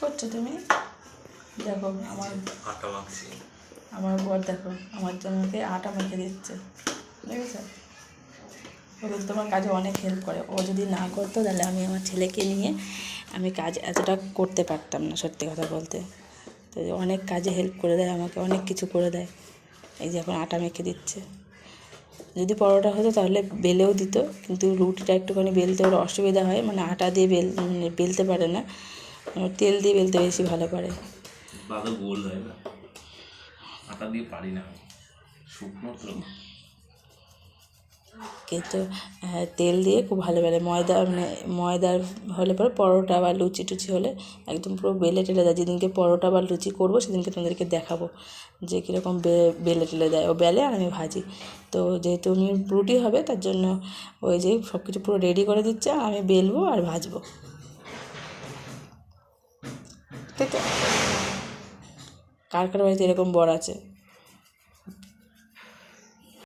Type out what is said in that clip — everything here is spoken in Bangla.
করছো তুমি? দেখো আমার আটা মাখছি। আমার বর দেখো আমার জন্যকে আটা মেখে দিচ্ছে, দেখেছো? ও কিন্তু তোমার কাজে অনেক হেল্প করে। ও যদি না করতো তাহলে আমি আমার ছেলেকে নিয়ে আমি কাজ এতটা করতে পারতাম না, সত্যি কথা বলতে। তো অনেক কাজে হেল্প করে দেয় আমাকে, অনেক কিছু করে দেয়। এই যে এখন আটা মেখে দিচ্ছে। যদি পরোটা হতো তাহলে বেলেও দিত, কিন্তু রুটিটা একটুখানি বেলতে ওর অসুবিধা হয়, মানে আটা দিয়ে বেলতে পারে না, তেল দিয়ে বেলতে বেশি ভালো পারে। দাদা গোল হয় না, আটা দিয়ে পারি না, শুকনো তো। কিন্তু তেল দিয়ে খুব ভালো বেলে। ময়দার হলে পরে পরোটা বা লুচি টুচি হলে একদম পুরো বেলে টেলে দেয়। যেদিনকে পরোটা বা লুচি করবো সেদিনকে তোমাদেরকে দেখাবো যে কীরকম বেলে টেলে দেয়। ও বেলে আর আমি ভাজি। তো যেহেতু রুটি হবে তার জন্য ওই যে সব কিছু পুরো রেডি করে দিচ্ছে, আমি বেলবো আর ভাজবো, তাই তো? কার কার বাড়িতে এরকম বর আছে?